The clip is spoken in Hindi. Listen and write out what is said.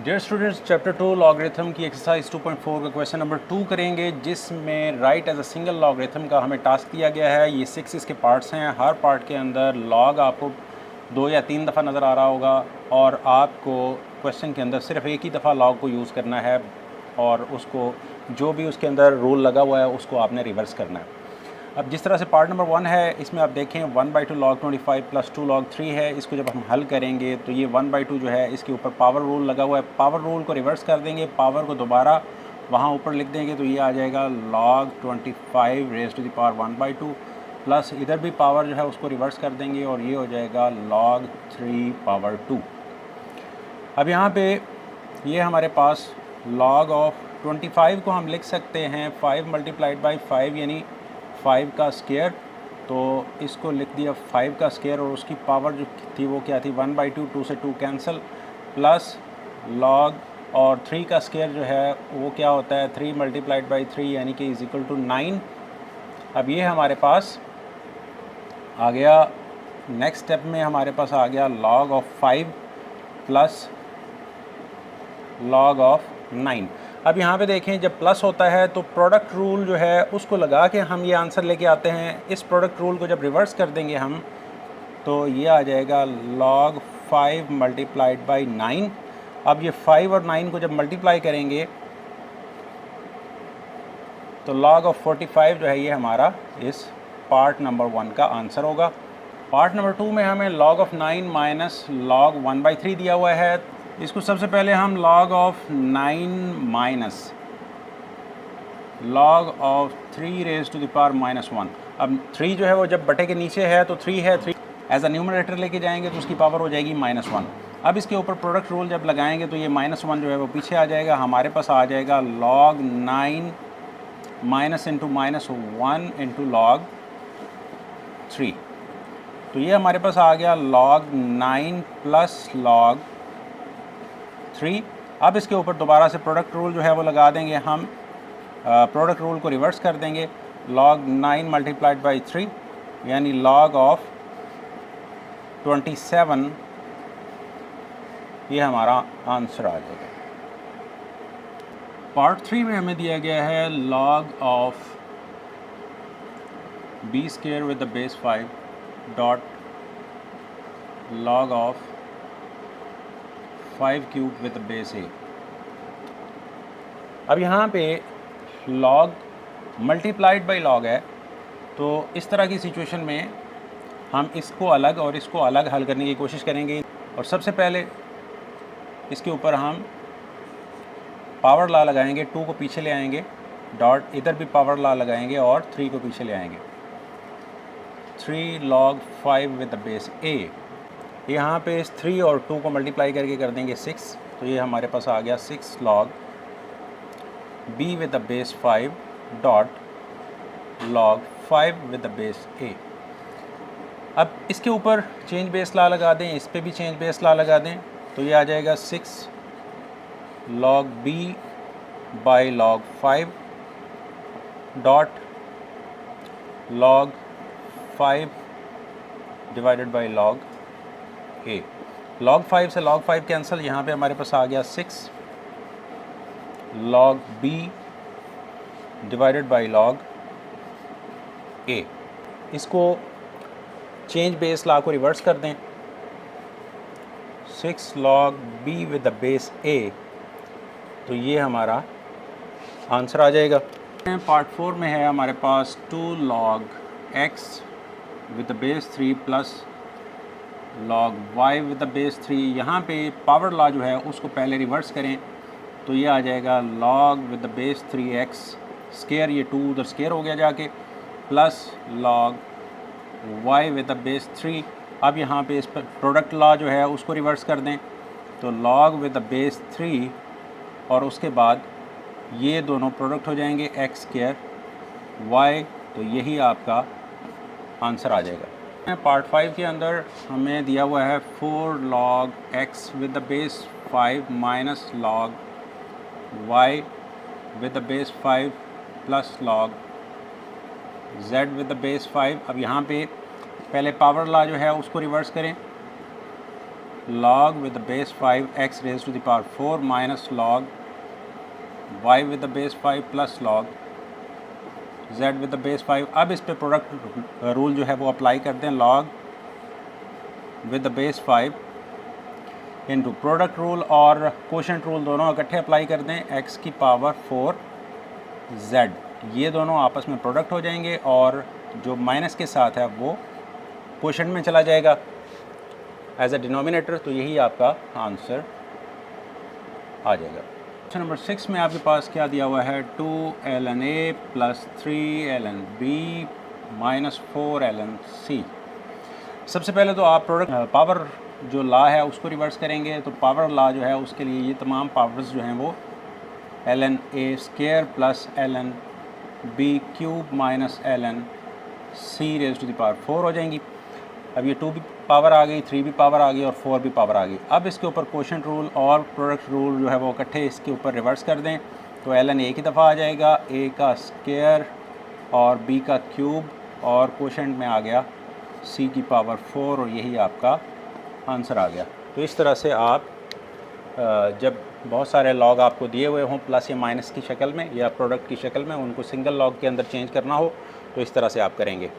डियर स्टूडेंट्स, चैप्टर 2 लॉगरिथम की एक्सरसाइज 2.4 का क्वेश्चन नंबर 2 करेंगे, जिसमें right as a single logarithm का हमें टास्क दिया गया है। ये 6 इसके पार्ट्स हैं। हर पार्ट के अंदर लॉग आपको 2 या 3 दफ़ा नज़र आ रहा होगा और आपको क्वेश्चन के अंदर सिर्फ एक ही दफ़ा लॉग को यूज़ करना है और उसको जो भी उसके अंदर रूल लगा हुआ है उसको आपने रिवर्स करना है। अब जिस तरह से पार्ट नंबर 1 है, इसमें आप देखें 1/2 log 25 + 2 log 3 है। इसको जब हम हल करेंगे तो ये 1/2 जो है इसके ऊपर पावर रूल लगा हुआ है। पावर रूल को रिवर्स कर देंगे, पावर को दोबारा वहाँ ऊपर लिख देंगे तो ये आ जाएगा log 25 raised to the power 1/2 plus इधर भी पावर जो है उसको रिवर्स कर देंगे और ये हो जाएगा log 3 power 2। अब यहाँ पे ये हमारे पास log ऑफ 25 को हम लिख सकते हैं 5 × 5 यानी 5 का स्क्वायर, तो इसको लिख दिया 5 का स्क्वायर और उसकी पावर जो थी वो क्या थी 1/2, 2 से 2 कैंसिल, प्लस log और 3 का स्क्वायर जो है वो क्या होता है 3 × 3 यानी कि = 9। अब ये हमारे पास आ गया, नेक्स्ट स्टेप में हमारे पास आ गया log of 5 plus log of 9। अब यहाँ पे देखें जब प्लस होता है तो प्रोडक्ट रूल जो है उसको लगा के हम ये आंसर लेके आते हैं। इस प्रोडक्ट रूल को जब रिवर्स कर देंगे हम तो ये आ जाएगा log 5 × 9। अब ये 5 और 9 को जब मल्टीप्लाई करेंगे तो log ऑफ 45 जो है ये हमारा इस पार्ट नंबर 1 का आंसर होगा। पार्ट नंबर 2 में हमें log ऑफ 9 माइनस log 1/3 दिया हुआ है। इसको सबसे पहले हम log of 9 minus log of 3 raised to the power -1। अब 3 जो है वो जब बटे के नीचे है तो 3 है, 3 एज अ न्यूमरेटर लेके जाएंगे तो उसकी पावर हो जाएगी -1। अब इसके ऊपर प्रोडक्ट रूल जब लगाएंगे तो ये -1 जो है वो पीछे आ जाएगा। हमारे पास आ जाएगा log 9 minus into -1 into log 3। तो ये हमारे पास आ गया log 9 प्लस log 3। अब इसके ऊपर दोबारा से प्रोडक्ट रूल जो है वो लगा देंगे हम। प्रोडक्ट रूल को रिवर्स कर देंगे, log 9 × 3 यानी log ऑफ 27, ये हमारा आंसर आ जाएगा। पार्ट 3 में हमें दिया गया है log of b² with the base 5 dot log of 5³ with the base a। अब यहाँ पे log मल्टीप्लाइड बाई log है, तो इस तरह की सिचुएशन में हम इसको अलग और इसको अलग हल करने की कोशिश करेंगे। और सबसे पहले इसके ऊपर हम पावर लॉ लगाएंगे, 2 को पीछे ले आएंगे, डॉट इधर भी पावर लॉ लगाएंगे और 3 को पीछे ले आएंगे। 3 log 5 with the base a। यहाँ पे इस 3 और 2 को मल्टीप्लाई करके कर देंगे 6, तो ये हमारे पास आ गया 6 log b with the base 5 dot log 5 with the base a। अब इसके ऊपर चेंज बेस लॉ लगा दें, इस पे भी चेंज बेस लॉ लगा दें, तो ये आ जाएगा 6 log b by log 5 dot log 5 divided by log a। log 5 से log 5 कैंसिल, यहाँ पे हमारे पास आ गया 6 log b divided by log a। इसको चेंज बेस लॉ को रिवर्स कर दें, 6 log b with the base a, तो ये हमारा आंसर आ जाएगा। पार्ट 4 में है हमारे पास 2 log x with the base 3 plus log y with the base 3। यहाँ पे पावर लॉ जो है उसको पहले रिवर्स करें तो ये आ जाएगा log with the base 3x square, ये 2 उधर स्केयर हो गया जाके, plus log y with the base 3। अब यहाँ पे इस पर प्रोडक्ट लॉ जो है उसको रिवर्स कर दें तो log with the base 3 और उसके बाद ये दोनों प्रोडक्ट हो जाएंगे x² y, तो यही आपका आंसर आ जाएगा। पार्ट 5 के अंदर हमें दिया हुआ है 4 log x with the base 5 minus log y with the base 5 plus log z with the base 5। अब यहाँ पे पहले पावर लॉ जो है उसको रिवर्स करें, log with the base 5 x raised to the power 4 minus log y with the base 5 plus log z with the base 5। अब इस पे प्रोडक्ट रूल जो है वो अप्लाई कर दें, log with the base 5 into product rule और कोशेंट रूल दोनों इकट्ठे अप्लाई कर दें, x की पावर 4 z, ये दोनों आपस में प्रोडक्ट हो जाएंगे और जो माइनस के साथ है वो कोशेंट में चला जाएगा एज अ डिनोमिनेटर। तो यही आपका आंसर आ जाएगा। क्वेश्चन नंबर 6 में आपके पास क्या दिया हुआ है, 2ln A plus 3ln B minus 4ln C। सबसे पहले तो आप प्रोडक्ट पावर जो लॉ है उसको रिवर्स करेंगे, तो पावर लॉ जो है उसके लिए ये तमाम पावर्स जो हैं वो ln A square plus ln B cube minus ln C raise to the power 4 हो जाएंगी। अब ये 2 भी पावर आ गई, 3 भी पावर आ गई और 4 भी पावर आ गई। अब इसके ऊपर कोशेंट रूल और प्रोडक्ट रूल जो है वो इकट्ठे इसके ऊपर रिवर्स कर दें, तो ln A की दफ़ा आ जाएगा, A का स्क्वायर और B का क्यूब और कोशेंट में आ गया C की पावर 4 और यही आपका आंसर आ गया। तो इस तरह से आप जब बहुत सारे लॉग आपको दिए हुए हों प्लस या माइनस की शक्ल में या प्रोडक्ट की शक्ल में, उनको सिंगल लॉग के अंदर चेंज करना हो तो इस तरह से आप करेंगे।